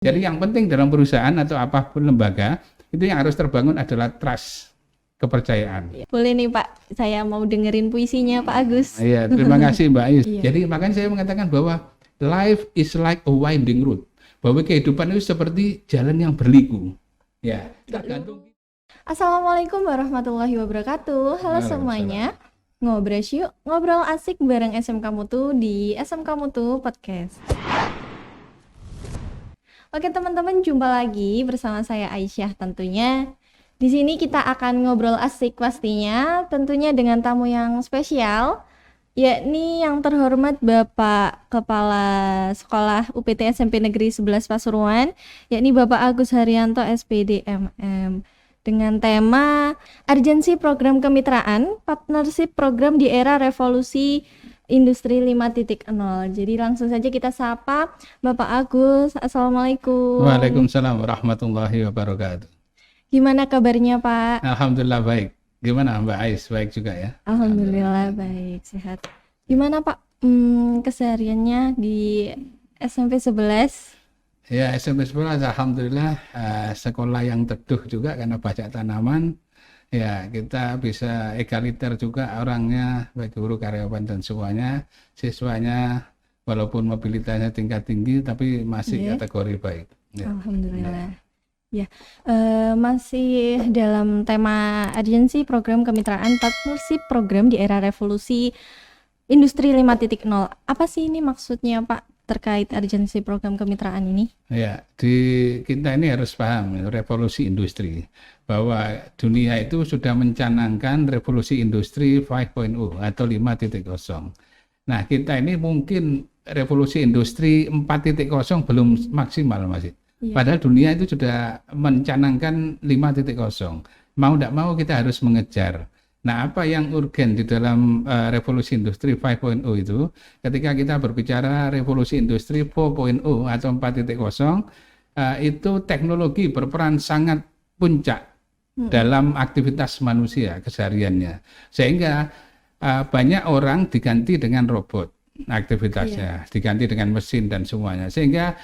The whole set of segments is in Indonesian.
Jadi yang penting dalam perusahaan atau apapun lembaga, itu yang harus terbangun adalah trust, kepercayaan. Boleh nih Pak, saya mau dengerin puisinya Pak Agus. Iya, terima kasih Mbak Ais. Iya. Jadi makanya saya mengatakan bahwa life is like a winding road. Bahwa kehidupan itu seperti jalan yang berliku. Ya, tergantung. Assalamualaikum warahmatullahi wabarakatuh. Halo semuanya. Ngobrol yuk, ngobrol asik bareng SMK Mutu di SMK Mutu Podcast. Oke teman-teman, jumpa lagi bersama saya Aisyah tentunya. Di sini kita akan ngobrol asik pastinya, tentunya dengan tamu yang spesial, yakni yang terhormat Bapak Kepala Sekolah UPT SMP Negeri 11 Pasuruan, yakni Bapak Agus Haryanto SPD MM. Dengan tema Urgensi Program Kemitraan, Partnership Program di Era Revolusi Industri 5.0. Jadi langsung saja kita sapa Bapak Agus. Assalamualaikum. Waalaikumsalam warahmatullahi wabarakatuh. Gimana kabarnya Pak? Alhamdulillah baik. Gimana Mbak Ais? Baik juga ya? Alhamdulillah baik, sehat. Gimana Pak kesehariannya di SMP 11? Ya, SMP 11 alhamdulillah sekolah yang teduh juga karena banyak tanaman. Ya, kita bisa egaliter juga orangnya, baik guru, karyawan dan semuanya. Siswanya walaupun mobilitasnya tingkat tinggi tapi masih kategori baik. Ya. Alhamdulillah. Ya, masih dalam tema urgensi program kemitraan partnership program di era revolusi industri 5.0. Apa sih ini maksudnya Pak terkait urgensi program kemitraan ini? Ya, kita ini harus paham revolusi industri, bahwa dunia itu sudah mencanangkan revolusi industri 5.0 atau 5.0. Nah, kita ini mungkin revolusi industri 4.0 belum maksimal masih. Padahal dunia itu sudah mencanangkan 5.0. Mau tidak mau kita harus mengejar. Nah, apa yang urgen di dalam revolusi industri 5.0 itu, ketika kita berbicara revolusi industri 4.0 atau 4.0, itu teknologi berperan sangat puncak dalam aktivitas manusia kesehariannya. Sehingga banyak orang diganti dengan robot aktivitasnya, diganti dengan mesin dan semuanya. Sehingga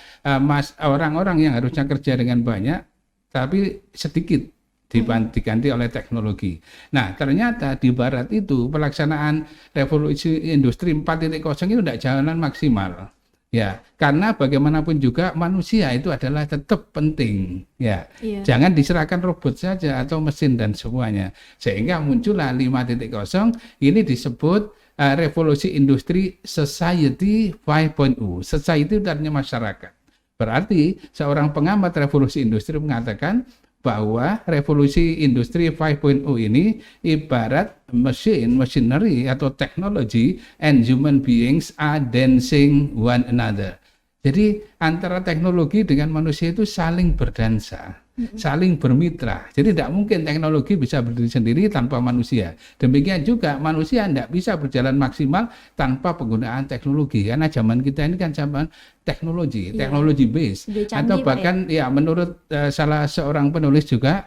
orang-orang yang harusnya kerja dengan banyak, tapi sedikit diganti oleh teknologi. Nah, ternyata di barat itu pelaksanaan revolusi industri 4.0 itu tidak jalan maksimal. Ya, karena bagaimanapun juga manusia itu adalah tetap penting. Ya, jangan diserahkan robot saja atau mesin dan semuanya. Sehingga muncullah 5.0, ini disebut revolusi industri society 5.0. Society itu artinya masyarakat. Berarti seorang pengamat revolusi industri mengatakan bahwa revolusi industri 5.0 ini ibarat machinery atau teknologi and human beings are dancing one another. Jadi antara teknologi dengan manusia itu saling berdansa, saling bermitra. Jadi tidak mungkin teknologi bisa berdiri sendiri tanpa manusia. Demikian juga manusia tidak bisa berjalan maksimal tanpa penggunaan teknologi. Karena zaman kita ini kan zaman teknologi, teknologi base. Atau bahkan ya menurut salah seorang penulis juga,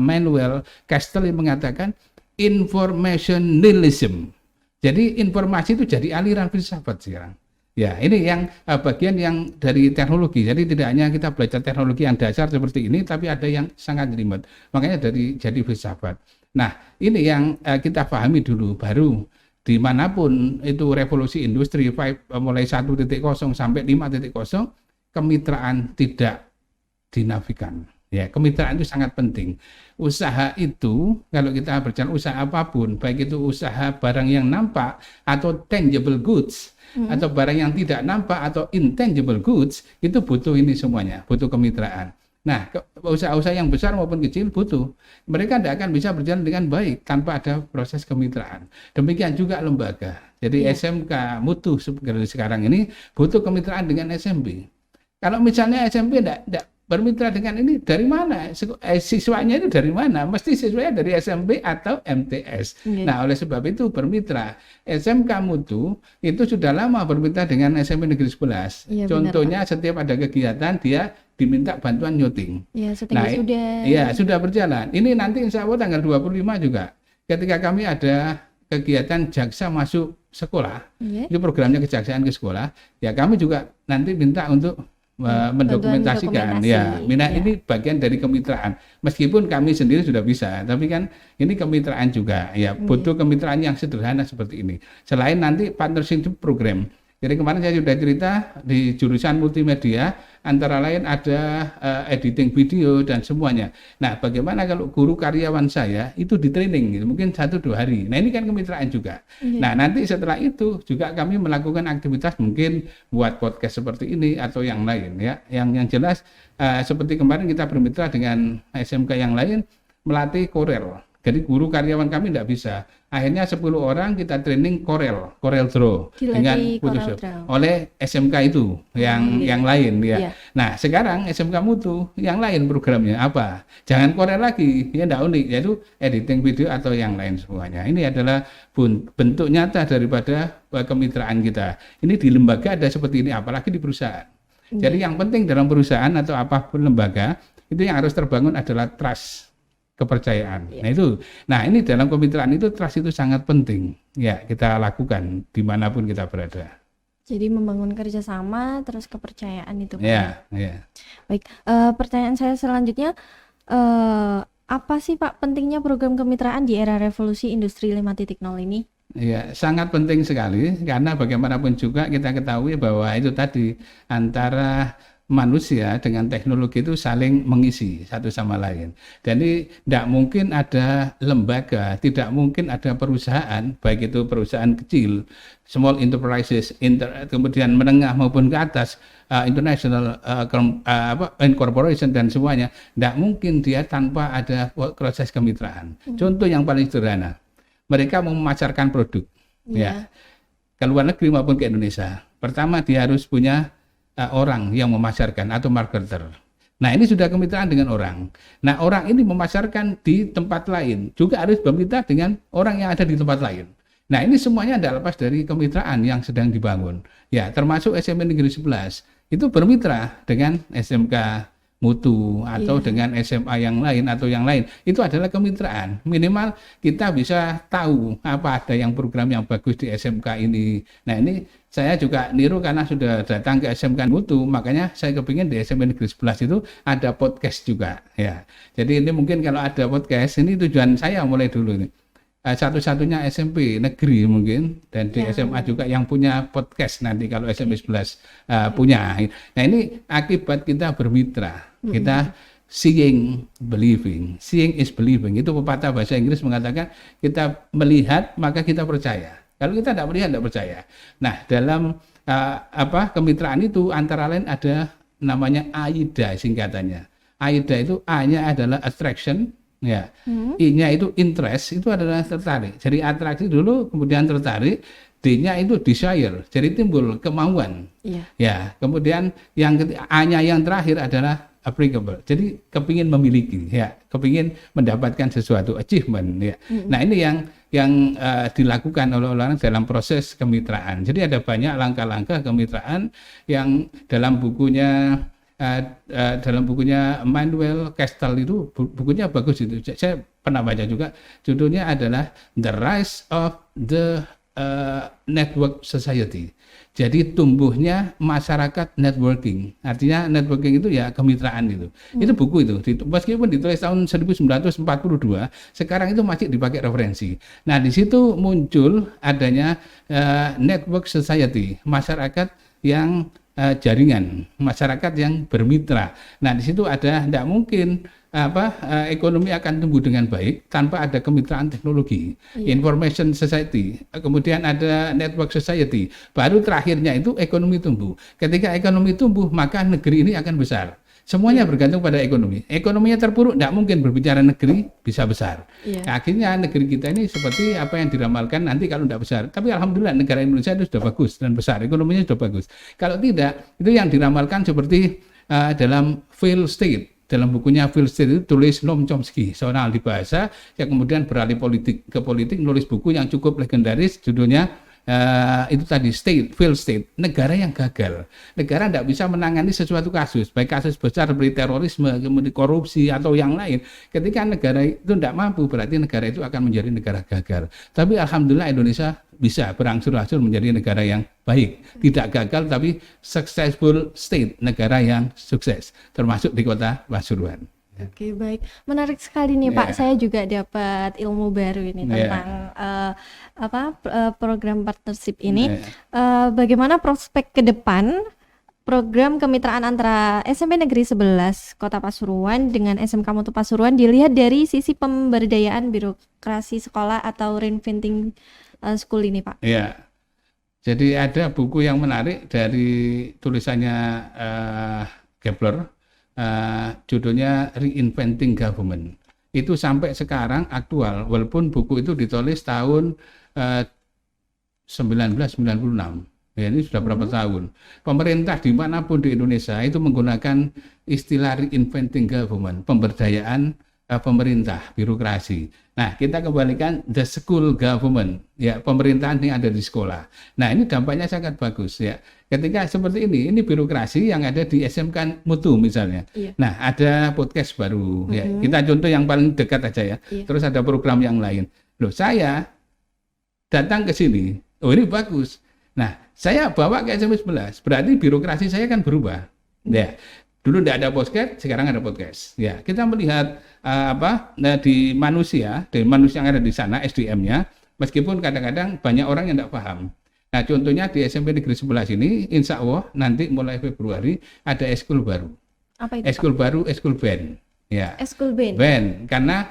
Manuel Castelli mengatakan information nihilism. Jadi informasi itu jadi aliran filsafat sekarang. Ya, ini yang bagian yang dari teknologi. Jadi tidak hanya kita belajar teknologi yang dasar seperti ini, tapi ada yang sangat jelimet. Makanya jadi filsafat. Nah, ini yang kita pahami dulu, baru dimanapun itu revolusi industri mulai 1.0 sampai 5.0, kemitraan tidak dinafikan. Ya, kemitraan itu sangat penting. Usaha itu, kalau kita berjalan usaha apapun, baik itu usaha barang yang nampak atau tangible goods, atau barang yang tidak nampak atau intangible goods, itu butuh ini semuanya, butuh kemitraan. Nah, usaha-usaha yang besar maupun kecil butuh. Mereka tidak akan bisa berjalan dengan baik tanpa ada proses kemitraan. Demikian juga lembaga. Jadi SMK Mutu sekarang ini butuh kemitraan dengan SMP. Kalau misalnya SMP tidak bermitra dengan ini, dari mana? Siswanya itu dari mana? Mesti siswanya dari SMP atau MTS. Nah, oleh sebab itu bermitra. SMK Mutu itu sudah lama bermitra dengan SMP Negeri 11. Contohnya benar, setiap ada kegiatan dia diminta bantuan nyuting. Sudah berjalan. Ini nanti insya Allah tanggal 25 juga. Ketika kami ada kegiatan jaksa masuk sekolah, itu programnya kejaksaan ke sekolah, ya kami juga nanti minta untuk mendokumentasikan. dokumentasi. Ya, ini bagian dari kemitraan. Meskipun kami sendiri sudah bisa, tapi kan ini kemitraan juga. Ya, butuh kemitraan yang sederhana seperti ini. Selain nanti partnership program. Jadi kemarin saya sudah cerita di jurusan multimedia, antara lain ada editing video dan semuanya. Nah, bagaimana kalau guru karyawan saya itu di training, gitu, mungkin 1-2 hari. Nah, ini kan kemitraan juga. Nah, nanti setelah itu juga kami melakukan aktivitas mungkin buat podcast seperti ini atau yang lain ya. Yang jelas seperti kemarin kita bermitra dengan SMK yang lain melatih Corel. Jadi guru karyawan kami tidak bisa. Akhirnya 10 orang kita training Corel Draw dengan Photoshop oleh SMK itu yang lain ya. Nah, sekarang SMK Mutu yang lain programnya apa? Jangan Corel lagi, ya enggak unik, yaitu editing video atau yang lain semuanya. Ini adalah bentuk nyata daripada kemitraan kita. Ini di lembaga ada seperti ini, apalagi di perusahaan. Jadi yang penting dalam perusahaan atau apapun lembaga itu yang harus terbangun adalah trust, kepercayaan. Nah ini dalam kemitraan itu trust itu sangat penting ya kita lakukan dimanapun kita berada. Jadi membangun kerjasama terus kepercayaan itu. Ya. Baik, pertanyaan saya selanjutnya, apa sih Pak pentingnya program kemitraan di era revolusi industri 5.0 ini? Ya, sangat penting sekali karena bagaimanapun juga kita ketahui bahwa itu tadi antara manusia dengan teknologi itu saling mengisi satu sama lain. Jadi tidak mungkin ada lembaga, tidak mungkin ada perusahaan, baik itu perusahaan kecil, small enterprises, kemudian menengah maupun ke atas, international corporation dan semuanya, tidak mungkin dia tanpa ada proses kemitraan. Contoh yang paling sederhana, mereka mau memasarkan produk, ya, ke luar negeri maupun ke Indonesia. Pertama dia harus punya orang yang memasarkan atau marketer. Nah ini sudah kemitraan dengan orang. Nah orang ini memasarkan di tempat lain juga harus bermitra dengan orang yang ada di tempat lain. Nah ini semuanya tidak lepas dari kemitraan yang sedang dibangun. Ya termasuk SMP Negeri 11 itu bermitra dengan SMK Mutu atau dengan SMA yang lain atau yang lain. Itu adalah kemitraan. Minimal kita bisa tahu apa ada yang program yang bagus di SMK ini. Nah ini saya juga niru karena sudah datang ke SMK Mutu, makanya saya kepingin di SMP Negeri 11 itu ada podcast juga ya. Jadi ini mungkin kalau ada podcast, ini tujuan saya mulai dulu ini. Satu-satunya SMP negeri mungkin dan di SMA juga yang punya podcast nanti kalau SMP 11 punya. Nah ini akibat kita bermitra, kita seeing believing, seeing is believing, itu pepatah bahasa Inggris mengatakan kita melihat maka kita percaya. Kalau kita tidak melihat, tidak percaya. Nah, dalam kemitraan itu antara lain ada namanya AIDA singkatannya. AIDA itu A-nya adalah attraction, ya. I-nya itu interest, itu adalah tertarik. Jadi atraksi dulu, kemudian tertarik. D-nya itu desire, jadi timbul kemauan. Ya. Kemudian yang A-nya yang terakhir adalah applicable. Jadi kepingin memiliki, ya, kepingin mendapatkan sesuatu achievement, ya. Nah ini yang dilakukan oleh orang dalam proses kemitraan. Jadi ada banyak langkah-langkah kemitraan yang dalam bukunya Manuel Castle itu bukunya bagus itu. Saya pernah baca juga. Judulnya adalah The Rise of the Network Society. Jadi tumbuhnya masyarakat networking. Artinya networking itu ya kemitraan itu. Itu buku itu. Meskipun ditulis tahun 1942, sekarang itu masih dipakai referensi. Nah, di situ muncul adanya network society, masyarakat yang jaringan, masyarakat yang bermitra. Nah, di situ ada tidak mungkin ekonomi akan tumbuh dengan baik tanpa ada kemitraan teknologi, information society, kemudian ada network society, baru terakhirnya itu ekonomi tumbuh. Ketika ekonomi tumbuh, maka negeri ini akan besar. Semuanya bergantung pada ekonomi. Ekonominya terpuruk, tidak mungkin berbicara negeri bisa besar. Nah, akhirnya negeri kita ini seperti apa yang diramalkan nanti kalau tidak besar. Tapi alhamdulillah negara Indonesia itu sudah bagus dan besar, ekonominya sudah bagus. Kalau tidak, itu yang diramalkan seperti dalam failed state. Dalam bukunya Phil Steele itu tulis Noam Chomsky, seorang ahli bahasa yang kemudian beralih ke politik, nulis buku yang cukup legendaris, judulnya itu tadi failed state, negara yang gagal. Negara tidak bisa menangani sesuatu kasus, baik kasus besar seperti terorisme, kemudian korupsi atau yang lain. Ketika negara itu tidak mampu, berarti negara itu akan menjadi negara gagal. Tapi alhamdulillah Indonesia bisa berangsur-angsur menjadi negara yang baik, tidak gagal tapi successful state, negara yang sukses, termasuk di kota Pasuruan. Oke, baik. Menarik sekali nih Pak. Saya juga dapat ilmu baru ini tentang program partnership ini. Bagaimana prospek ke depan program kemitraan antara SMP Negeri 11 Kota Pasuruan dengan SMK Mutu Pasuruan dilihat dari sisi pemberdayaan birokrasi sekolah atau reinventing school ini, Pak? Iya. Jadi ada buku yang menarik dari tulisannya Kepler, judulnya Reinventing Government. Itu sampai sekarang aktual, walaupun buku itu ditulis tahun 1996. Ya, ini sudah berapa tahun. Pemerintah dimanapun di Indonesia itu menggunakan istilah Reinventing Government, pemberdayaan pemerintah, birokrasi. Nah, kita kembalikan the school government, ya, pemerintahan yang ada di sekolah. Nah, ini dampaknya sangat bagus, ya. Ketika seperti ini birokrasi yang ada di SMK Mutu misalnya. Iya. Nah, ada podcast baru, ya. Kita contoh yang paling dekat aja ya. Iya. Terus ada program yang lain. Loh, saya datang ke sini, oh ini bagus. Nah, saya bawa ke SMP 11, berarti birokrasi saya kan berubah. Ya. Dulu tidak ada podcast, sekarang ada podcast. Ya, kita melihat di manusia yang ada di sana SDM-nya, meskipun kadang-kadang banyak orang yang tidak paham. Nah, contohnya di SMP Negeri 11 ini, insya Allah nanti mulai Februari ada eskul baru. Apa itu? Eskul baru, eskul band. Ya. Eskul band. Band, karena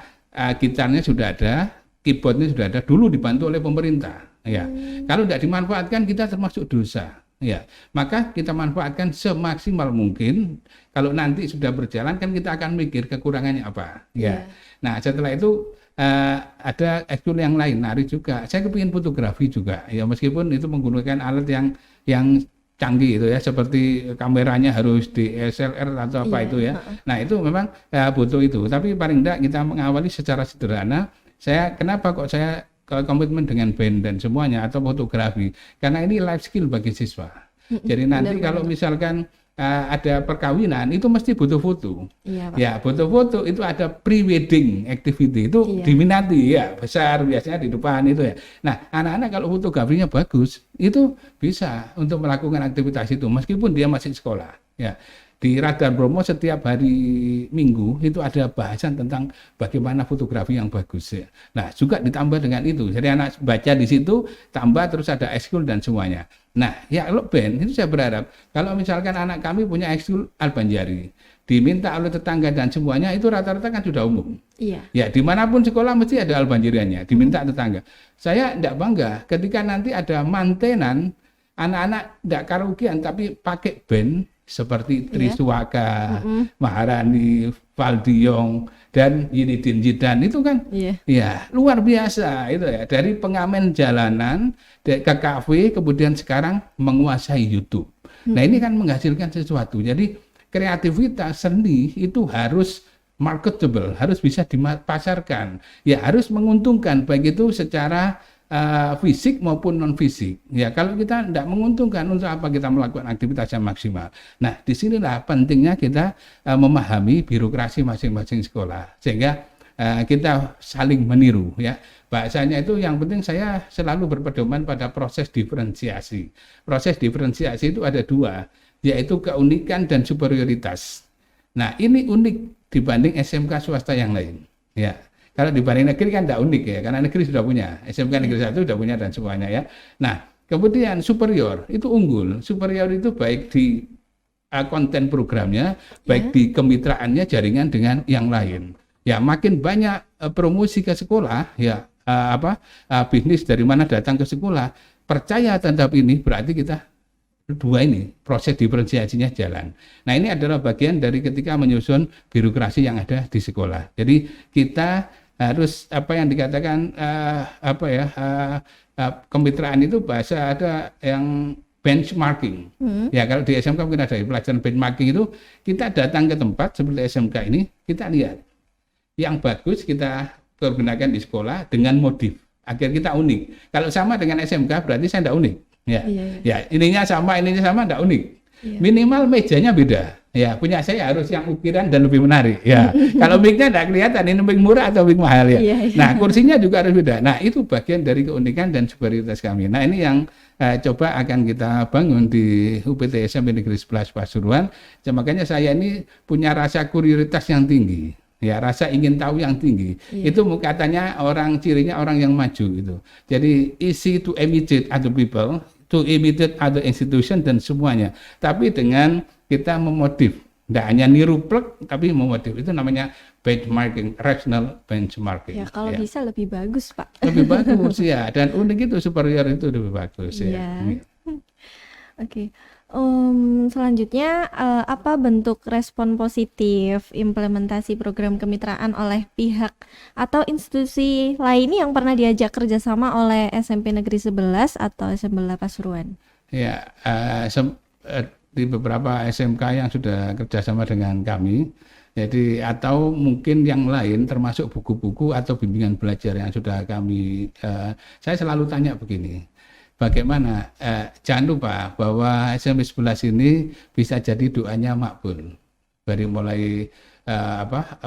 gitarnya sudah ada, keyboardnya sudah ada, dulu dibantu oleh pemerintah. Ya, kalau tidak dimanfaatkan kita termasuk dosa. Ya, maka kita manfaatkan semaksimal mungkin. Kalau nanti sudah berjalan kan kita akan mikir kekurangannya apa. Ya. Nah, setelah itu ada ekskul yang lain, nari juga. Saya kepingin fotografi juga. Ya, meskipun itu menggunakan alat yang canggih itu ya, seperti kameranya harus DSLR atau apa itu ya. Nah, itu memang butuh itu. Tapi paling tidak kita mengawali secara sederhana. Kenapa kok saya komitmen dengan band dan semuanya atau fotografi, karena ini life skill bagi siswa. Jadi nanti kalau misalkan ada perkawinan itu mesti butuh foto. Iya, Pak. Ya, butuh foto itu ada pre-wedding activity itu diminati ya, besar biasanya di depan itu ya. Nah, anak-anak kalau fotografinya bagus itu bisa untuk melakukan aktivitas itu meskipun dia masih sekolah ya. Di Radar Bromo setiap hari Minggu itu ada bahasan tentang bagaimana fotografi yang bagus ya. Nah, juga ditambah dengan itu. Jadi anak baca di situ, tambah terus ada ekskul dan semuanya. Nah, ya kalau band itu saya berharap kalau misalkan anak kami punya ekskul Albanjari, diminta oleh tetangga dan semuanya itu rata-rata kan sudah umum. Iya. Ya, dimanapun sekolah mesti ada Albanjariannya, diminta tetangga. Saya tidak bangga ketika nanti ada mantenan anak-anak tidak karaokean tapi pakai band seperti Triswaka, Maharani, Valdiong, dan Yinidin Jidan itu kan ya luar biasa itu ya, dari pengamen jalanan ke kafe kemudian sekarang menguasai YouTube. Nah, ini kan menghasilkan sesuatu. Jadi kreativitas seni itu harus marketable, harus bisa dipasarkan. Ya, harus menguntungkan baik itu secara fisik maupun non fisik. Ya, kalau kita tidak menguntungkan, untuk apa kita melakukan aktivitas yang maksimal? Nah, disinilah pentingnya kita memahami birokrasi masing-masing sekolah, sehingga kita saling meniru. Ya, bahasanya itu yang penting saya selalu berpedoman pada proses diferensiasi. Proses diferensiasi itu ada dua, yaitu keunikan dan superioritas. Nah, ini unik dibanding SMK swasta yang lain. Ya. Kalau dibanding negeri kan tidak unik ya, karena negeri sudah punya, SMK Negeri 1 sudah punya dan semuanya ya. Nah, kemudian superior itu unggul. Superior itu baik di konten programnya, baik di kemitraannya, jaringan dengan yang lain. Ya, makin banyak promosi ke sekolah, ya bisnis dari mana datang ke sekolah, percaya terhadap ini berarti kita dua ini proses diferensiasinya jalan. Nah, ini adalah bagian dari ketika menyusun birokrasi yang ada di sekolah. Jadi kita harus apa yang dikatakan kemitraan itu bahasa ada yang benchmarking. Ya, kalau di SMK mungkin ada pelajaran benchmarking itu kita datang ke tempat seperti SMK ini, kita lihat yang bagus kita pergunakan di sekolah dengan modif. agar kita unik. Kalau sama dengan SMK berarti saya tidak unik. Ya, Iya, iya. ya ininya sama, tidak unik. Iya. Minimal mejanya beda. Ya, punya saya harus yang ukiran dan lebih menarik. Ya, kalau mic-nya tidak kelihatan ini mic murah atau mic mahal ya. Iya, iya. Nah, kursinya juga harus beda. Nah, itu bagian dari keunikan dan superioritas kami. Nah, ini yang coba akan kita bangun di UPT SMP Negeri 11 Pasuruan. Makanya saya ini punya rasa kuriositas yang tinggi. Ya, rasa ingin tahu yang tinggi. Iya. Itu katanya orang cirinya orang yang maju itu. Jadi easy to imitate other people, to imitate other institution dan semuanya. Tapi dengan kita memodif, tidak hanya niru plek, tapi memodif. Itu namanya benchmarking, rational benchmarking. Ya, kalau bisa lebih bagus, Pak. Lebih bagus ya, dan unik itu superior itu lebih bagus ya. Iya. Oke. Selanjutnya, apa bentuk respon positif implementasi program kemitraan oleh pihak atau institusi lain yang pernah diajak kerjasama oleh SMP Negeri 11 atau SMP Pasuruan? Ya, di beberapa SMK yang sudah kerjasama dengan kami, jadi atau mungkin yang lain termasuk buku-buku atau bimbingan belajar yang sudah kami, saya selalu tanya begini, bagaimana, jangan lupa bahwa SMP 11 ini bisa jadi doanya makbul, dari mulai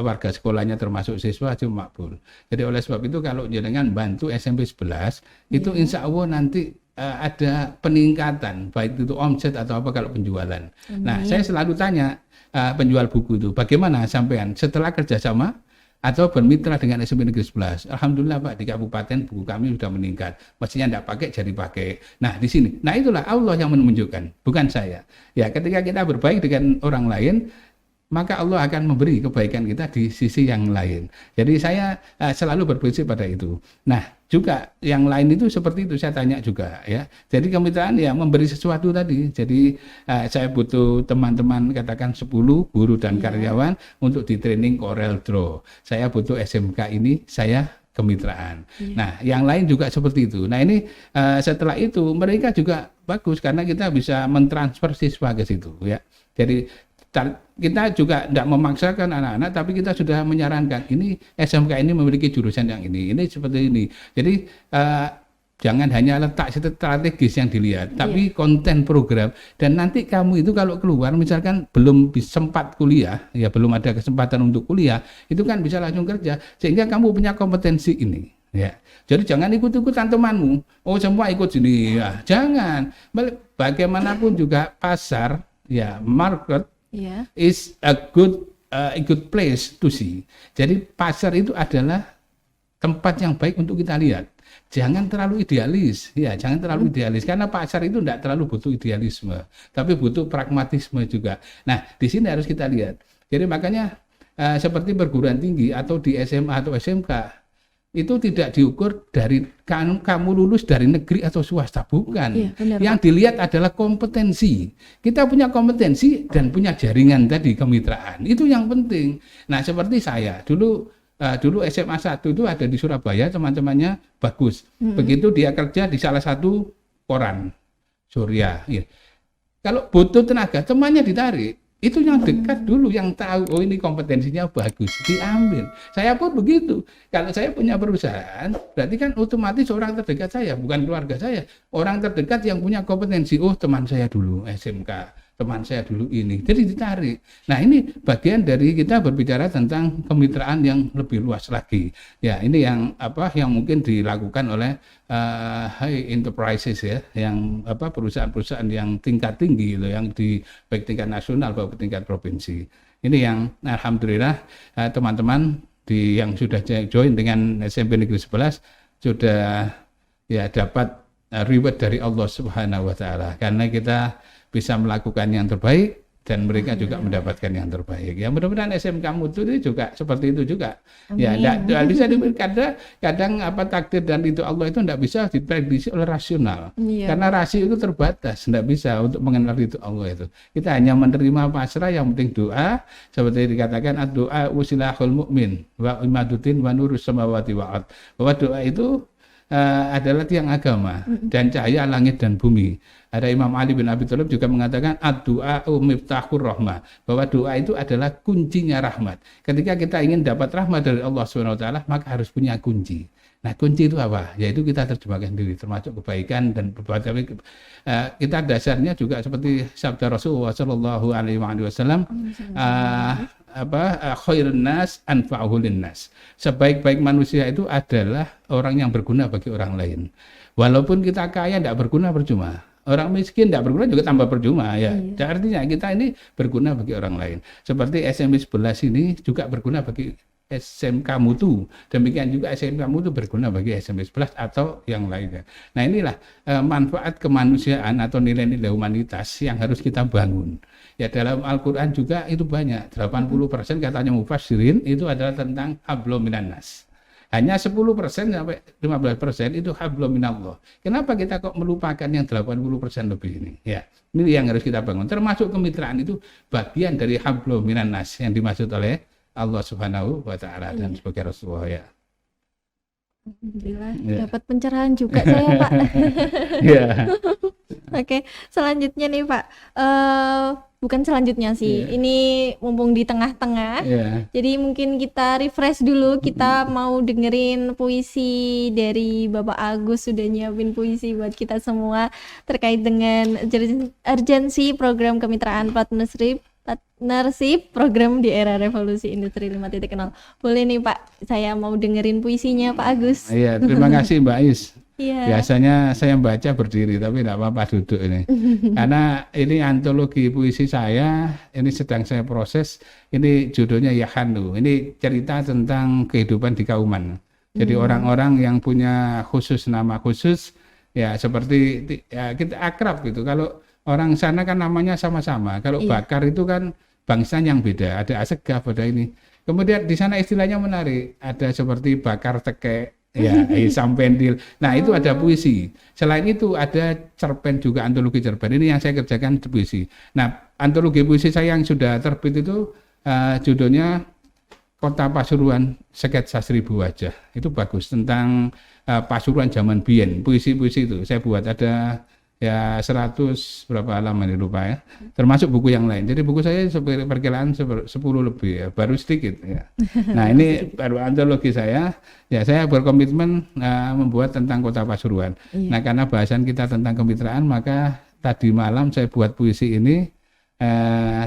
warga sekolahnya termasuk siswa itu makbul. Jadi oleh sebab itu kalau jenengan bantu SMP 11 itu insya Allah nanti ada peningkatan baik itu omset atau apa kalau penjualan. Nah, saya selalu tanya penjual buku itu, bagaimana sampean setelah kerjasama atau bermitra dengan SMP Negeri 11? Alhamdulillah Pak, di kabupaten buku kami sudah meningkat. Mestinya tidak pakai jadi pakai. Nah, di sini. Nah, itulah Allah yang menunjukkan, bukan saya. Ya, ketika kita berbaik dengan orang lain, maka Allah akan memberi kebaikan kita di sisi yang lain. Jadi saya selalu berprinsip pada itu. Nah, juga yang lain itu seperti itu saya tanya juga ya. Jadi kemitraan ya memberi sesuatu tadi. Jadi saya butuh teman-teman katakan 10 guru dan karyawan untuk di training Corel Draw. Saya butuh SMK ini, saya kemitraan. Nah, yang lain juga seperti itu. Nah, ini setelah itu mereka juga bagus karena kita bisa mentransfer siswa ke situ ya. Jadi kita juga tidak memaksakan anak-anak, tapi kita sudah menyarankan ini SMK ini memiliki jurusan yang ini seperti ini. Jadi jangan hanya letak strategis yang dilihat, tapi konten program. Dan nanti kamu itu kalau keluar, misalkan belum sempat kuliah, ya belum ada kesempatan untuk kuliah, itu kan bisa langsung kerja, sehingga kamu punya kompetensi ini. Ya, jadi jangan ikut-ikutan temanmu. Oh semua ikut sini, ya jangan. Bagaimanapun juga pasar, ya market is a good place to see. Jadi pasar itu adalah tempat yang baik untuk kita lihat. Jangan terlalu idealis, ya jangan terlalu idealis karena pasar itu tidak terlalu butuh idealisme, tapi butuh pragmatisme juga. Nah, di sini harus kita lihat. Jadi makanya seperti perguruan tinggi atau di SMA atau SMK itu tidak diukur dari kamu lulus dari negeri atau swasta, bukan. Iya, benar, yang Pak. dilihat adalah kompetensi. Kita punya kompetensi dan punya jaringan tadi kemitraan. Itu yang penting. Nah, seperti saya dulu SMA 1 itu ada di Surabaya, teman-temannya bagus. Begitu dia kerja di salah satu koran Surya. Ya. Kalau butuh tenaga, temannya ditarik. Itu yang dekat dulu, yang tahu, oh ini kompetensinya bagus, diambil. Saya pun begitu. Kalau saya punya perusahaan, berarti kan otomatis orang terdekat saya, bukan keluarga saya. Orang terdekat yang punya kompetensi, oh teman saya dulu SMK, teman saya dulu ini. Jadi ditarik. Nah ini bagian dari kita berbicara tentang kemitraan yang lebih luas lagi. Ya ini yang mungkin dilakukan oleh high enterprises ya, yang perusahaan-perusahaan yang tingkat tinggi gitu, yang di baik tingkat nasional maupun tingkat provinsi. Ini yang alhamdulillah teman-teman yang sudah join dengan SMP Negeri 11 sudah ya dapat reward dari Allah Subhanahu wa taala karena kita bisa melakukan yang terbaik dan mereka juga mendapatkan yang terbaik. Ya mudah-mudahan SMK Mutu itu juga seperti itu juga. Amin. Ya tidak bisa kadang takdir dan itu Allah itu tidak bisa diprediksi oleh rasional. Iya. Karena rasio itu terbatas, tidak bisa untuk mengenal itu Allah itu. Kita hanya menerima pasrah, yang penting doa, seperti dikatakan ad-doa usilahul mukmin wa imaduddin wa nurus samawati wa'ad. Bahwa doa itu adalah tiang agama dan cahaya langit dan bumi. Ada Imam Ali bin Abi Thalib juga mengatakan ad-du'a miftahur rahmah, bahwa doa itu adalah kuncinya rahmat. Ketika kita ingin dapat rahmat dari Allah Subhanahu wa taala, maka harus punya kunci. Nah, kunci itu apa? Yaitu kita terjemahkan diri, termasuk kebaikan dan berbuat baik. Kita dasarnya juga seperti sabda Rasulullah Shallallahu Alaihi Wasallam, khairun nas anfa'uhum linnas. Sebaik-baik manusia itu adalah orang yang berguna bagi orang lain. Walaupun kita kaya tidak berguna, percuma. Orang miskin tidak berguna juga tambah percuma ya. Artinya kita ini berguna bagi orang lain. Seperti SMP 11 ini juga berguna bagi SMK Mutu. Demikian juga SMK Mutu berguna bagi SMP 11 atau yang lainnya. Nah, inilah manfaat kemanusiaan atau nilai-nilai humanitas yang harus kita bangun. Ya, dalam Al-Qur'an juga itu banyak. 80% katanya mufassirin itu adalah tentang hablum minan nas. Hanya 10% sampai 15% itu hablum minallah. Kenapa kita kok melupakan yang 80% lebih ini? Ya, ini yang harus kita bangun. Termasuk kemitraan itu bagian dari hablum minan nas yang dimaksud oleh Allah Subhanahu wa taala dan sebagai Rasulullah ya. Alhamdulillah dapat pencerahan juga saya, Pak. Ya. Oke, selanjutnya nih, Pak. Bukan selanjutnya sih. Ini mumpung di tengah-tengah. Jadi mungkin kita refresh dulu. Kita mau dengerin puisi dari Bapak Agus, sudah nyiapin puisi buat kita semua terkait dengan urgensi program kemitraan partnership program di era revolusi industri 5.0. Boleh nih, Pak, saya mau dengerin puisinya Pak Agus. Iya, terima kasih Mbak Is. Iya. Biasanya saya baca berdiri, tapi tidak apa-apa duduk ini. Karena ini antologi puisi saya, ini sedang saya proses. Ini judulnya Yahanu. Ini cerita tentang kehidupan di Kauman. Jadi orang-orang yang punya khusus nama khusus, ya seperti ya, kita akrab gitu. Kalau orang sana kan namanya sama-sama. Kalau Bakar itu kan bangsa yang beda. Ada Asegaf, ada ini. Kemudian di sana istilahnya menarik. Ada seperti Bakar Tekek. Ya, Isam Pendil. Nah, itu ada puisi. Selain itu ada cerpen juga, antologi cerpen. Ini yang saya kerjakan puisi. Nah, antologi puisi saya yang sudah terbit itu judulnya Kota Pasuruan Sketsa 1000 Wajah. Itu bagus tentang Pasuruan zaman biyen. Puisi-puisi itu saya buat ada ya 100 berapa halaman lupa ya, termasuk buku yang lain. Jadi buku saya perkiraan 10 lebih ya, baru sedikit ya. Nah, ini baru antologi saya. Ya, saya berkomitmen membuat tentang Kota Pasuruan. Nah, karena bahasan kita tentang kemitraan, maka tadi malam saya buat puisi ini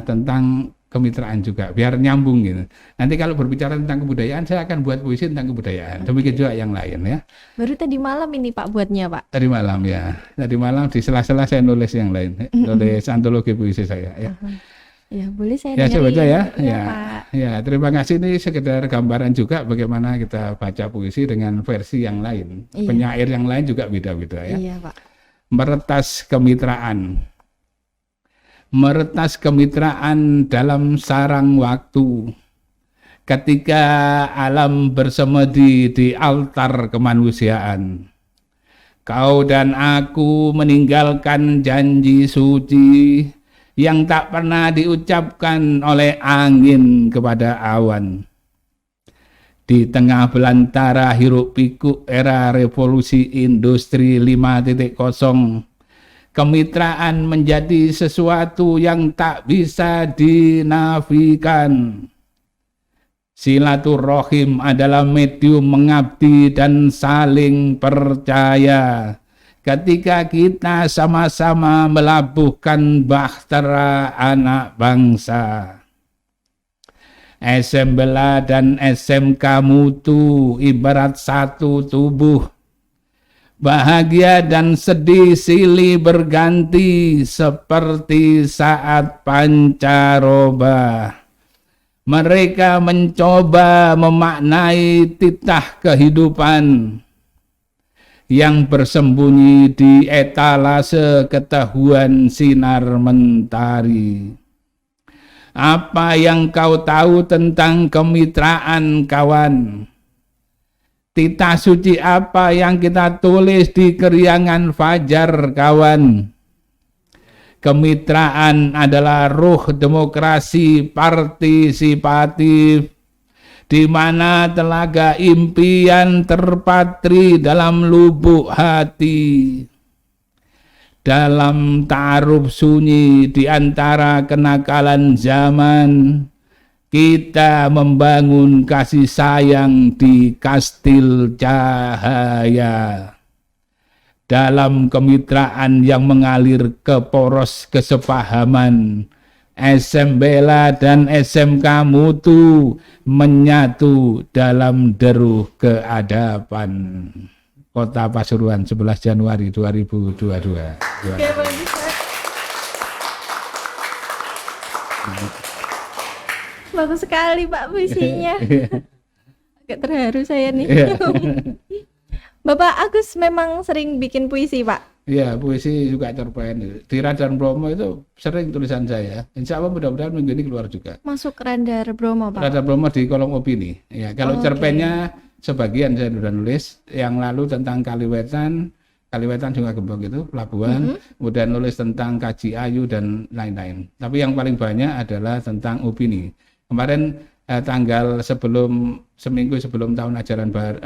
tentang kemitraan juga, biar nyambung gitu. Nanti kalau berbicara tentang kebudayaan, saya akan buat puisi tentang kebudayaan. Demikian juga yang lain ya. Baru tadi malam ini Pak buatnya, Pak? Tadi malam ya. Tadi malam di sela-sela saya nulis yang lain, nulis antologi puisi saya ya. Ya, boleh saya ya, saya baca ya. Ya, Pak. Ya, terima kasih. Ini sekedar gambaran juga bagaimana kita baca puisi dengan versi yang lain. Penyair yang lain juga beda-beda ya. Iya, Pak. Meretas kemitraan. Meretas kemitraan dalam sarang waktu, ketika alam bersemedi di altar kemanusiaan. Kau dan aku meninggalkan janji suci yang tak pernah diucapkan oleh angin kepada awan. Di tengah belantara hiruk pikuk era revolusi industri 5.0, kemitraan menjadi sesuatu yang tak bisa dinafikan. Silaturahim adalah medium mengabdi dan saling percaya. Ketika kita sama-sama melabuhkan bahtera anak bangsa. SM Bela dan SMK Mutu ibarat satu tubuh. Bahagia dan sedih silih berganti seperti saat pancaroba. Mereka mencoba memaknai titah kehidupan yang bersembunyi di etalase ketahuan sinar mentari. Apa yang kau tahu tentang kemitraan, kawan? Titah suci apa yang kita tulis di keriangan fajar, kawan? Kemitraan adalah ruh demokrasi partisipatif, di mana telaga impian terpatri dalam lubuk hati. Dalam ta'aruf sunyi di antara kenakalan zaman, kita membangun kasih sayang di Kastil Cahaya dalam kemitraan yang mengalir ke poros kesepahaman. SM Bela dan SMK Mutu menyatu dalam deruh keadaban. Kota Pasuruan, 11 Januari 2022. Oke, bagus, Pak. Bagus sekali Pak puisinya. Agak terharu saya nih. Bapak Agus memang sering bikin puisi, Pak? Iya, puisi juga cerpen. Di Radar Bromo itu sering tulisan saya. Insya Allah mudah-mudahan minggu ini keluar juga. Masuk Radar Bromo, Pak? Radar Bromo di kolom opini. Ya, kalau cerpennya sebagian saya sudah nulis. Yang lalu tentang Kaliwetan juga Gembong itu, pelabuhan. Kemudian nulis tentang Kaji Ayu dan lain-lain. Tapi yang paling banyak adalah tentang opini. Kemarin seminggu sebelum tahun ajaran baru,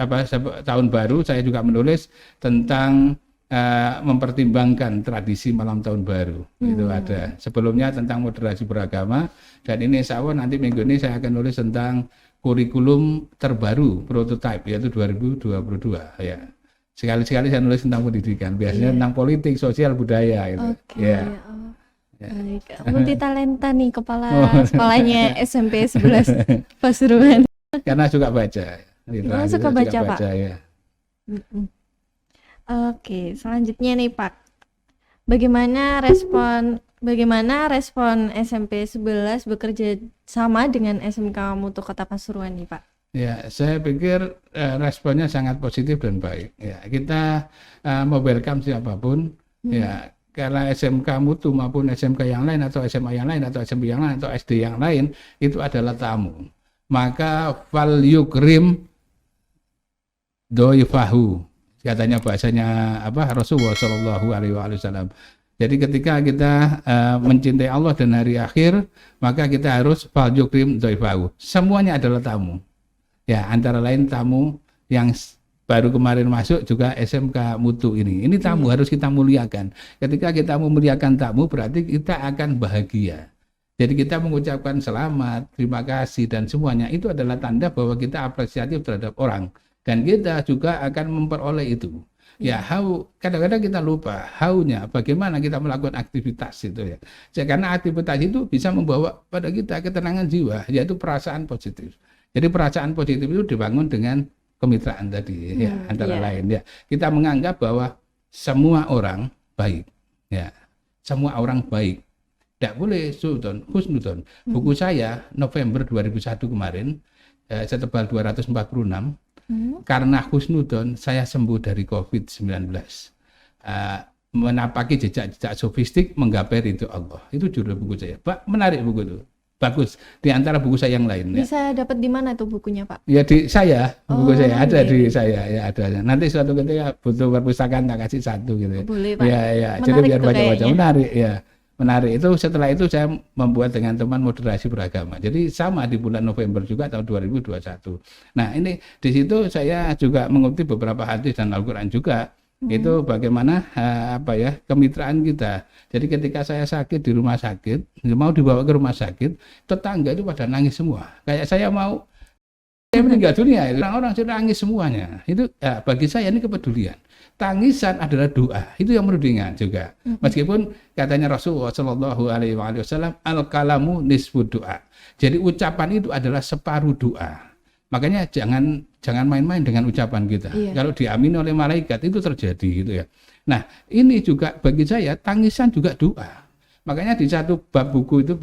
tahun baru, saya juga menulis tentang mempertimbangkan tradisi malam tahun baru. Itu ada. Sebelumnya tentang moderasi beragama, dan ini insya Allah nanti minggu ini saya akan nulis tentang kurikulum terbaru prototype, yaitu 2022 ya. Sekali-sekali saya nulis tentang pendidikan, biasanya tentang politik, sosial, budaya itu. Ya. Baik. Multi talenta nih kepalanya SMP 11 Pasuruan. Karena suka baca. Suka baca, Pak. Ya. Oke, selanjutnya nih Pak. Bagaimana respon SMP 11 bekerja sama dengan SMK Mutu Kota Pasuruan nih Pak? Ya, saya pikir responnya sangat positif dan baik. Ya, kita mau welcome siapapun. Ya, karena SMK Mutu maupun SMK yang lain atau SMA yang lain atau SMP yang lain atau SD yang lain itu adalah tamu. Maka fal yukrim doifahu. Katanya bahasanya Rasulullah Shallallahu Alaihi Wasallam. Jadi ketika kita mencintai Allah dan hari akhir, maka kita harus fal yukrim doifahu. Semuanya adalah tamu. Ya, antara lain tamu yang baru kemarin masuk juga SMK Mutu ini. Ini tamu harus kita muliakan. Ketika kita memuliakan tamu berarti kita akan bahagia. Jadi kita mengucapkan selamat, terima kasih dan semuanya itu adalah tanda bahwa kita apresiatif terhadap orang. Dan kita juga akan memperoleh itu. Ya, kadang-kadang kita lupa haunya bagaimana kita melakukan aktivitas itu ya. Karena aktivitas itu bisa membawa pada kita ketenangan jiwa, yaitu perasaan positif. Jadi perasaan positif itu dibangun dengan kemitraan tadi ya, antara lain ya. Kita menganggap bahwa semua orang baik. Ya. Semua orang baik. Tidak boleh husnudon. Buku saya November 2001 kemarin setebal 246. Karena husnudon saya sembuh dari COVID-19. Menapaki jejak-jejak sofistik menggapai ridho Allah. Itu judul buku saya. Pak, menarik buku itu. Bagus. Di antara buku saya yang lain. Bisa dapat di mana tuh bukunya, Pak? Ya di saya. Buku saya ada di saya. Ya ada. Nanti suatu ketika butuh perpustakaan tak kasih satu gitu. Boleh, Pak. Ya. Jadi biar baca-baca. Menarik ya. Menarik itu. Setelah itu saya membuat dengan teman moderasi beragama. Jadi sama di bulan November juga tahun 2021. Nah ini di situ saya juga mengutip beberapa hadis dan Al-Quran juga. Itu bagaimana kemitraan kita. Jadi ketika saya sakit di rumah sakit, mau dibawa ke rumah sakit, tetangga itu pada nangis semua. Kayak saya meninggal dunia, orang-orang sudah nangis semuanya. Itu bagi saya ini kepedulian. Tangisan adalah doa, itu yang menudingan juga. Meskipun katanya Rasulullah Shallallahu Alaihi Wasallam, al-kalamu nisfu doa. Jadi ucapan itu adalah separuh doa. Makanya jangan main-main dengan ucapan kita. Kalau diamini oleh malaikat itu terjadi gitu ya. Nah ini juga bagi saya tangisan juga doa. Makanya di satu bab buku itu,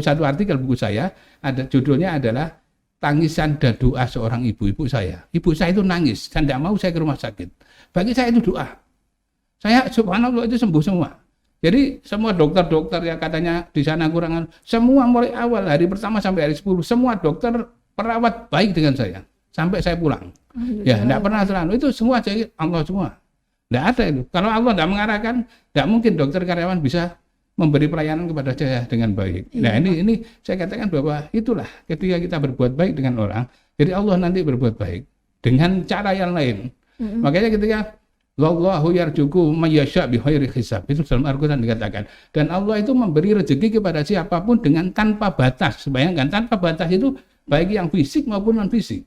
satu artikel buku saya ada judulnya adalah tangisan dan doa seorang ibu saya. Ibu saya itu nangis dan tidak mau saya ke rumah sakit. Bagi saya itu doa. Saya subhanallah itu sembuh semua. Jadi semua dokter-dokter yang katanya di sana kurangan, semua mulai awal hari pertama sampai hari 10, semua dokter perawat baik dengan saya sampai saya pulang. Ya, tidak pernah terlalu. Itu semua jadi Allah semua. Tidak ada itu. Kalau Allah tidak mengarahkan, tidak mungkin dokter karyawan bisa memberi pelayanan kepada saya dengan baik. Nah, ini saya katakan bahwa itulah ketika kita berbuat baik dengan orang, jadi Allah nanti berbuat baik dengan cara yang lain. Makanya ketika Wallahu yarzuqu may yasha' bighairi hisab. Itu dalam Al-Qur'an dikatakan. Dan Allah itu memberi rezeki kepada siapapun dengan tanpa batas. Bayangkan tanpa batas itu baik yang fisik maupun non fisik.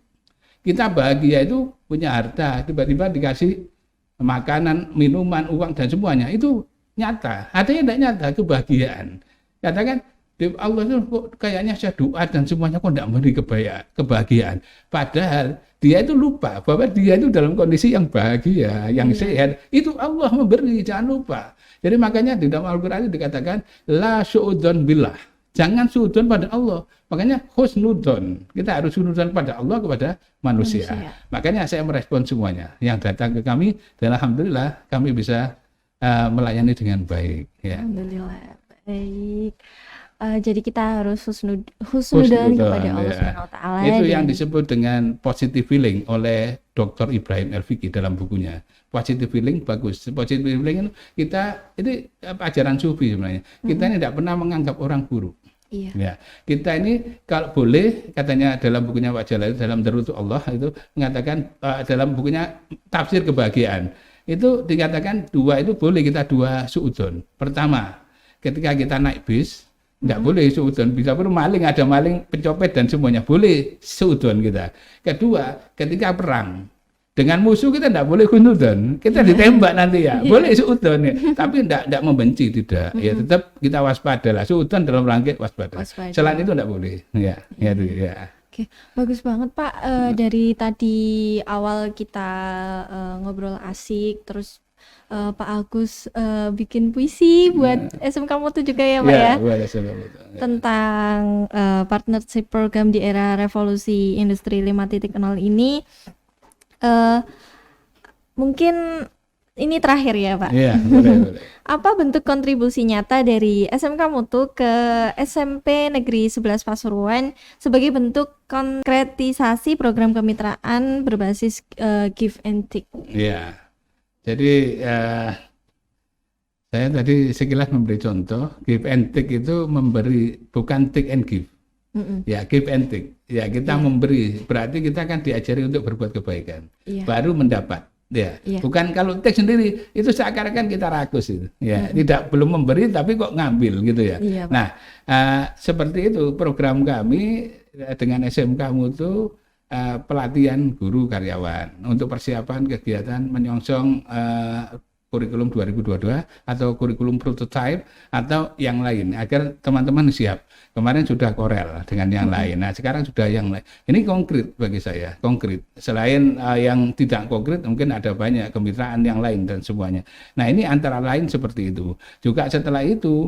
Kita bahagia itu punya harta, tiba-tiba dikasih makanan, minuman, uang dan semuanya. Itu nyata. Artinya tidak nyata kebahagiaan. Katakan Allah itu kok kayaknya saya doa dan semuanya kok tidak memberi kebahagiaan. Padahal dia itu lupa bahwa dia itu dalam kondisi yang bahagia, yang sehat. Itu Allah memberi, jangan lupa. Jadi makanya di dalam Al-Qur'an itu dikatakan la su'udzon billah. Jangan suudzon pada Allah. Makanya husnudzon. Kita harus husnudzon pada Allah kepada manusia. Makanya saya merespon semuanya yang datang ke kami dan alhamdulillah kami bisa melayani dengan baik. Ya. Alhamdulillah. Baik. Jadi kita harus husnudzon kepada Allah Subhanahu wa taala. Itu yang disebut dengan positive feeling oleh Dr. Ibrahim El-Fiqi dalam bukunya. Positive feeling bagus. Positive feeling itu kita ini ajaran sufi sebenarnya. Kita ini tidak pernah menganggap orang buruk. Iya. Ya, kita ini kalau boleh katanya dalam bukunya Pak Jalal dalam Darutu Allah itu mengatakan dalam bukunya tafsir kebahagiaan. Itu dikatakan dua itu boleh kita dua suudzon. Pertama, ketika kita naik bis tidak boleh suudzon, bisa pun maling, ada maling, pencopet dan semuanya boleh suudzon kita. Kedua, ketika perang dengan musuh kita tidak boleh husnudzon, kita ditembak nanti ya, boleh suudzon ya, tapi tidak membenci tidak, ya tetap kita waspada lah, suudzon dalam rangka waspada. Selain itu tidak boleh, ya. Oke, bagus banget Pak. Dari tadi awal kita ngobrol asik, terus Pak Agus bikin puisi buat SMK Mutu juga ya Pak ya, tentang partnership program di era revolusi industri 5.0 ini. Mungkin ini terakhir ya Pak. Iya, boleh. Apa bentuk kontribusi nyata dari SMK Mutu ke SMP Negeri 11 Pasuruan sebagai bentuk konkretisasi program kemitraan berbasis give and take? Iya. Jadi saya tadi sekilas memberi contoh, give and take itu memberi, bukan take and give. Ya, give and take. Ya, kita memberi, berarti kita akan diajari untuk berbuat kebaikan. Baru mendapat. Ya, bukan kalau take sendiri itu seakan-akan kita rakus itu. Ya, belum memberi tapi kok ngambil gitu ya. Nah, seperti itu program kami dengan SMK Mutu. Pelatihan guru karyawan untuk persiapan kegiatan menyongsong kurikulum 2022 atau kurikulum prototype atau yang lain agar teman-teman siap. Kemarin sudah Korel dengan yang lain. Nah, sekarang sudah yang lain. Ini konkret bagi saya, konkret. Selain yang tidak konkret mungkin ada banyak kemitraan yang lain dan semuanya. Nah, ini antara lain seperti itu. Juga setelah itu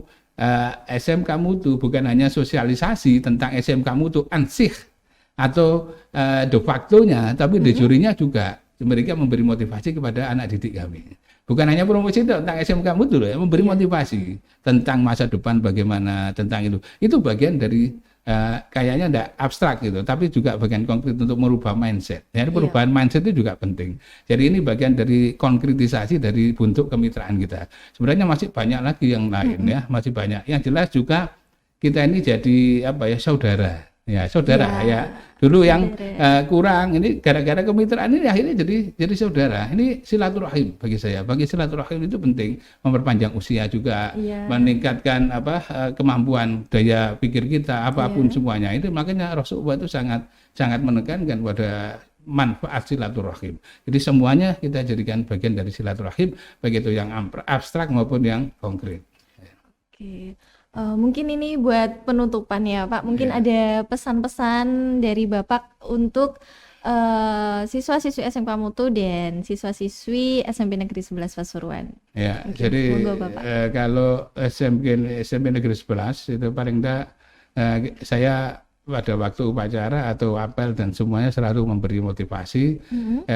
SMK Mutu bukan hanya sosialisasi tentang SMK Mutu ansih atau de facto-nya, tapi de jure-nya juga mereka memberi motivasi kepada anak didik kami. Bukan hanya promosi tentang SMK Mutu loh, memberi motivasi tentang masa depan bagaimana, tentang itu. Itu bagian dari kayaknya tidak abstrak gitu, tapi juga bagian konkret untuk merubah mindset. Jadi perubahan mindset itu juga penting. Jadi ini bagian dari konkretisasi dari bentuk kemitraan kita. Sebenarnya masih banyak lagi yang lain ya, masih banyak. Yang jelas juga kita ini jadi saudara. Ya, saudara ya. Dulu yang kurang ini gara-gara kemitraan ini akhirnya jadi saudara. Ini silaturahim bagi saya. Bagi silaturahim itu penting, memperpanjang usia juga, meningkatkan kemampuan daya pikir kita, apapun semuanya. Itu makanya Rasulullah itu sangat menekankan pada manfaat silaturahim. Jadi semuanya kita jadikan bagian dari silaturahim, baik itu yang abstrak maupun yang konkret. Oke. Mungkin ini buat penutupan ya Pak, mungkin ada pesan-pesan dari Bapak untuk siswa-siswi SMK Mutu dan siswa-siswi SMP Negeri 11 Pasuruan. Ya, jadi kalau SMP Negeri 11 itu paling enggak saya pada waktu upacara atau apel dan semuanya selalu memberi motivasi,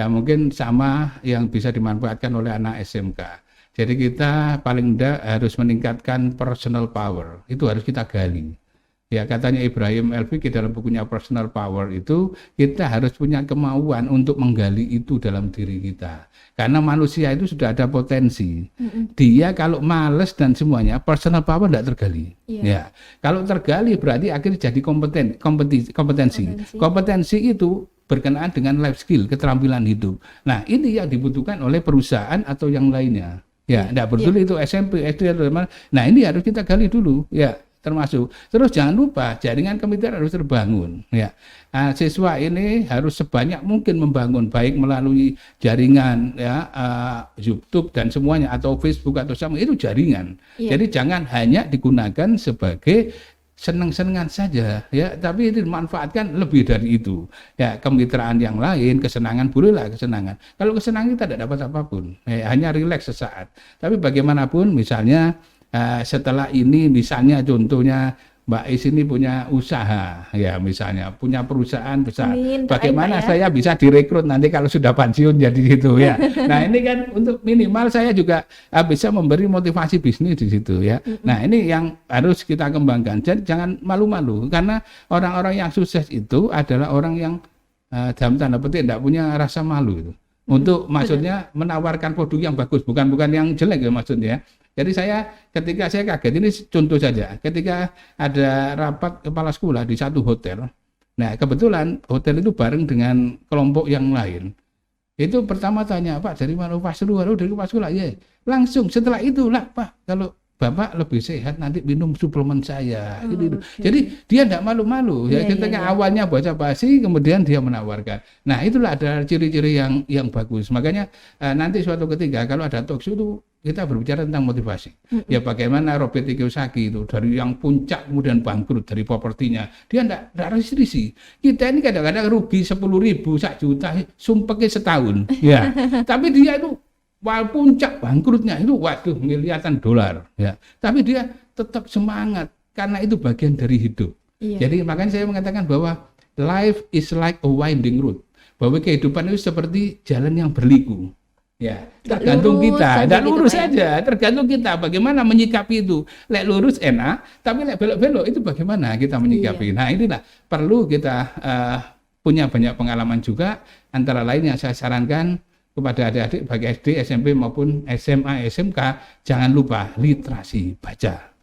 mungkin sama yang bisa dimanfaatkan oleh anak SMK. Jadi kita paling tidak harus meningkatkan personal power, itu harus kita gali. Ya, katanya Ibrahim El-Fiqi dalam bukunya Personal Power itu kita harus punya kemauan untuk menggali itu dalam diri kita. Karena manusia itu sudah ada potensi. Dia kalau males dan semuanya personal power tidak tergali. Ya, kalau tergali berarti akhirnya jadi kompetensi. Kompetensi itu berkenaan dengan life skill, keterampilan hidup. Nah, ini yang dibutuhkan oleh perusahaan atau yang lainnya. Ya, enggak peduli itu SMP, SD atau mana. Nah, ini harus kita gali dulu, ya, termasuk. Terus jangan lupa jaringan kemitraan harus terbangun, ya. Siswa ini harus sebanyak mungkin membangun baik melalui jaringan, ya, YouTube dan semuanya atau Facebook atau sama itu jaringan. Jadi jangan hanya digunakan sebagai senang-senangan saja, ya, tapi itu dimanfaatkan lebih dari itu, ya, kemitraan yang lain, kesenangan bolehlah kesenangan. Kalau kesenangan kita tidak dapat apapun, ya, hanya rileks sesaat. Tapi bagaimanapun, misalnya setelah ini, misalnya contohnya Mbak Is ini punya usaha, ya, misalnya punya perusahaan besar. Amin, Bagaimana ya. saya bisa direkrut nanti kalau sudah pensiun jadi gitu, ya. Nah, ini kan untuk minimal saya juga bisa memberi motivasi bisnis di situ, ya. Nah, ini yang harus kita kembangkan. Jadi jangan malu-malu karena orang-orang yang sukses itu adalah orang yang dalam tanda petik tidak punya rasa malu itu. Untuk maksudnya menawarkan produk yang bagus, bukan yang jelek ya maksudnya. Jadi ketika saya kaget, ini contoh saja, ketika ada rapat kepala sekolah di satu hotel, nah kebetulan hotel itu bareng dengan kelompok yang lain. Itu pertama tanya, Pak dari mana? Pak Seluruh dari kepala sekolah, ya. Langsung setelah itu lah, Pak, kalau Bapak lebih sehat nanti minum suplemen saya. Gitu. Jadi dia tidak malu-malu. Ya, ketika awalnya baca basi, kemudian dia menawarkan. Nah, itulah ada ciri-ciri yang bagus. Makanya nanti suatu ketika kalau ada talk show itu kita berbicara tentang motivasi. Ya bagaimana Robert Kiyosaki itu dari yang puncak kemudian bangkrut dari propertinya. Dia tidak restriksi. Kita ini kadang-kadang rugi 10.000, 1 juta, sumpahnya setahun. Ya. Tapi dia itu puncak bangkrutnya itu waduh miliaran dolar, ya. Tapi dia tetap semangat karena itu bagian dari hidup. Jadi makanya saya mengatakan bahwa life is like a winding road. Bahwa kehidupan itu seperti jalan yang berliku. Ya, tergantung kita, tidak lurus saja, tergantung kita bagaimana menyikapi itu. Lek lurus enak, tapi lek belok-belok itu bagaimana kita menyikapi. Nah, inilah perlu kita punya banyak pengalaman juga. Antara lain yang saya sarankan kepada adik-adik baik SD, SMP maupun SMA, SMK, jangan lupa literasi baca.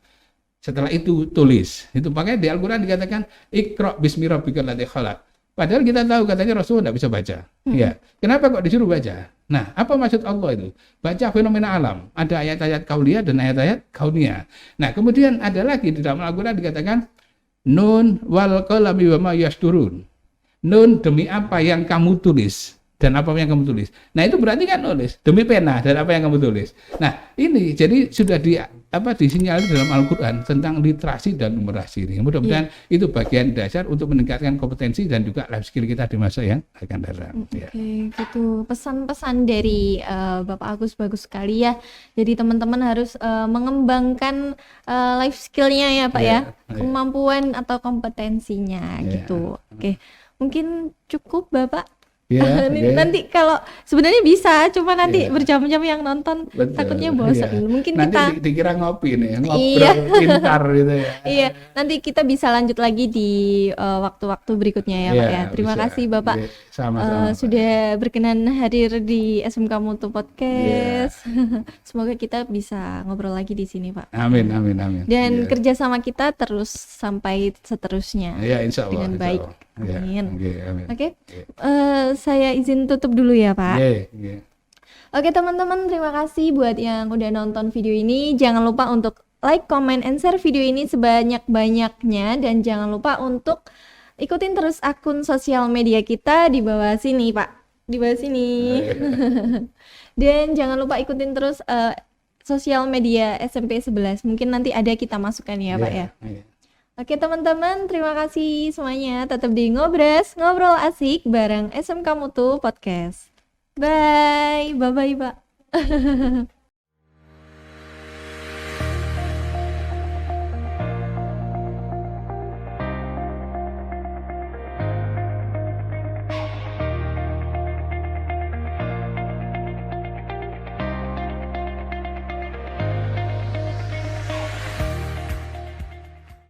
Setelah itu tulis. Itu makanya di Al-Qur'an dikatakan Iqra bismi rabbikal ladzi khalaq. Padahal kita tahu katanya Rasul tidak bisa baca. Ya. Kenapa kok disuruh baca? Nah, apa maksud Allah itu? Baca fenomena alam. Ada ayat-ayat kauliyah dan ayat-ayat kauniyah. Nah, kemudian ada lagi di dalam Al-Qur'an dikatakan nun wal qalami wama yasturun. Nun demi apa yang kamu tulis. Dan apa yang kamu tulis. Nah, itu berarti kan nulis demi pena dan apa yang kamu tulis. Nah, ini jadi sudah disinyalir dalam Al-Qur'an tentang literasi dan numerasi ini. Mudah-mudahan itu bagian dasar untuk meningkatkan kompetensi dan juga life skill kita di masa yang akan datang. Oke, gitu. Pesan-pesan dari Bapak Agus bagus sekali ya. Jadi teman-teman harus mengembangkan life skill-nya ya, Pak ya. Kemampuan atau kompetensinya gitu. Oke. Mungkin cukup, Bapak. Nanti kalau sebenarnya bisa, cuma nanti berjam-jam yang nonton. Betul, takutnya bosan. Mungkin nanti kita dikira ngopi nih, ngobrol pintar gitu ya. Iya, nanti kita bisa lanjut lagi di waktu-waktu berikutnya ya, Pak ya. Terima kasih Bapak sama-sama, sudah berkenan hadir di SMK Mutu Podcast. Semoga kita bisa ngobrol lagi di sini, Pak. Amin. Dan kerjasama kita terus sampai seterusnya. Ya, insya Allah. Dengan baik. Amin. Oke. Okay. Saya izin tutup dulu ya, Pak. Yeah. Oke, teman-teman, terima kasih buat yang udah nonton video ini. Jangan lupa untuk like, comment, and share video ini sebanyak-banyaknya. Dan jangan lupa untuk ikutin terus akun sosial media kita di bawah sini, Pak. Di bawah sini. Dan jangan lupa ikutin terus sosial media SMP 11. Mungkin nanti ada kita masukkan ya, Pak ya. Oke teman-teman, terima kasih semuanya. Tetap di Ngobras, ngobrol asik bareng SMK Mutu Podcast. Bye, Pak.